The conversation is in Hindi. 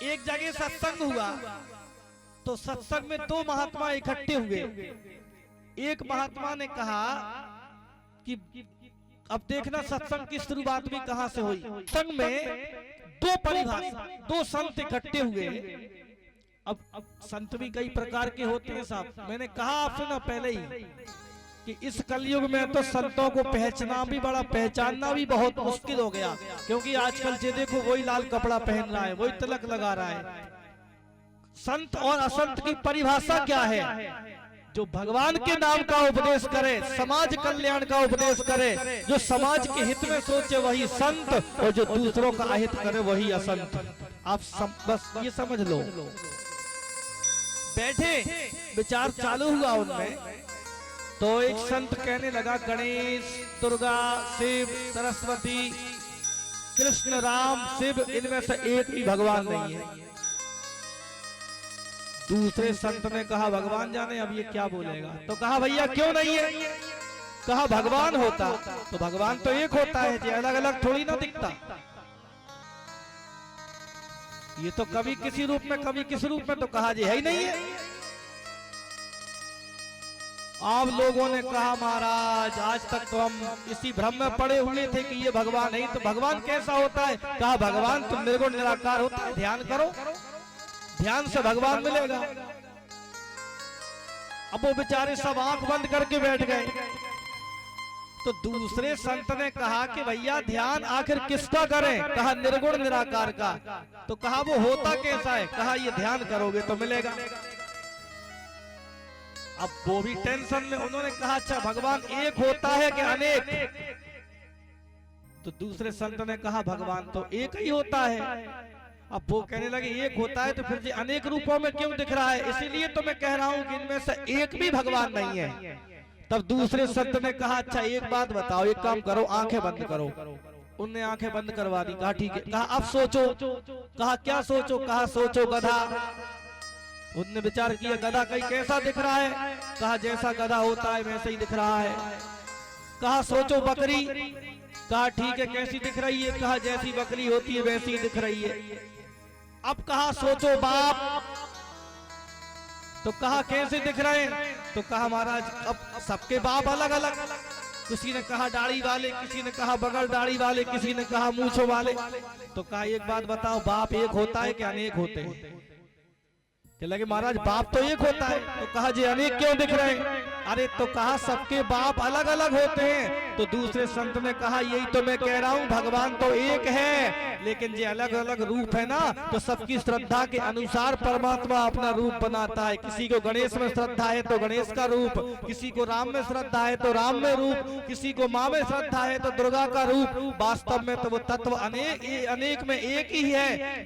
एक जगह सत्संग हुआ तो सत्संग में दो महात्मा इकट्ठे हुए। एक महात्मा ने कहा कि अब देखना सत्संग की शुरुआत भी कहां से हुई। सत्संग में दो परिभाषा, दो संत इकट्ठे हुए। अब संत भी कई प्रकार के होते हैं साहब। मैंने कहा आपसे ना पहले ही कि इस कलयुग में तो संतों को पहचानना भी बहुत मुश्किल हो गया, क्योंकि आजकल जे देखो वही लाल कपड़ा पहन रहा है, वही तिलक लगा रहा है। संत और असंत की परिभाषा क्या है? जो भगवान के नाम का उपदेश करे, समाज कल्याण का उपदेश करे, जो समाज के हित में सोचे वही संत, और जो दूसरों का अहित करे वही असंत। आप बस ये समझ लो। बैठे विचार चालू हुआ उनमें, तो एक संत कहने लगा गणेश, दुर्गा, शिव, सरस्वती, कृष्ण, राम, शिव, इनमें से एक भी भगवान नहीं है। दूसरे संत ने कहा भगवान जाने अब ये क्या बोलेगा। तो कहा भैया क्यों नहीं है? कहा भगवान होता तो भगवान तो एक होता है जी, अलग अलग थोड़ी ना दिखता। ये तो कभी किसी रूप में कभी किस रूप में, तो कहा जी है ही नहीं है। आप लोगों ने कहा महाराज आज तक तो हम इसी भ्रम में पड़े हुए थे कि ये भगवान नहीं, तो भगवान कैसा होता है? कहा भगवान तो निर्गुण निराकार होता है, ध्यान करो, ध्यान से भगवान मिलेगा। अब वो बेचारे सब आंख बंद करके बैठ गए। तो दूसरे संत ने कहा कि भैया ध्यान आखिर किसका करें? कहा निर्गुण निराकार का। तो कहा वो होता कैसा है? कहा ये ध्यान करोगे तो मिलेगा। अब वो भी टेंशन में, उन्होंने कहा अच्छा भगवान एक होता है कि अनेक? तो दूसरे संत ने कहा भगवान तो एक ही होता है। अब वो कहने लगे एक होता है तो फिर अनेक रूपों में क्यों दिख रहा है? इसीलिए तो मैं कह रहा हूं कि इनमें से एक भी भगवान नहीं है। तब दूसरे संत ने कहा अच्छा एक बात बताओ, एक काम करो, आंखें बंद करो। उनने आंखें बंद करवा दी। कहा ठीक है। कहा अब सोचो। कहा क्या सोचो? कहा सोचो गधा। उनने विचार किया गधा कहीं कैसा दिख रहा है? कहा जैसा गधा होता है वैसे ही दिख रहा है। कहा सोचो बकरी। कहा ठीक है कैसी दिख रही है? कहा जैसी बकरी होती है वैसी ही दिख रही है। अब कहा सोचो बाप। तो कहा कैसे दिख रहे हैं? तो कहा महाराज अब सबके बाप अलग अलग, किसी ने कहा दाढ़ी वाले, किसी ने कहा बगैर दाढ़ी वाले, किसी ने कहा मूंछों वाले। तो कहा एक बात बताओ, बाप एक होता है कि अनेक होते हैं? कि लगे महाराज बाप तो एक होता है। तो कहा जी अनेक क्यों दिख रहे हैं? अरे तो कहा सबके बाप अलग अलग होते हैं। तो दूसरे संत ने कहा यही तो मैं कह रहा हूं, भगवान तो एक है, लेकिन जो अलग अलग रूप है ना, तो सबकी श्रद्धा के अनुसार परमात्मा अपना रूप बनाता है। किसी को गणेश में श्रद्धा है तो गणेश का रूप, किसी को राम में श्रद्धा है तो राम में रूप, किसी को मां में श्रद्धा है तो दुर्गा का रूप। वास्तव में तो वो तत्व अनेक में एक ही है।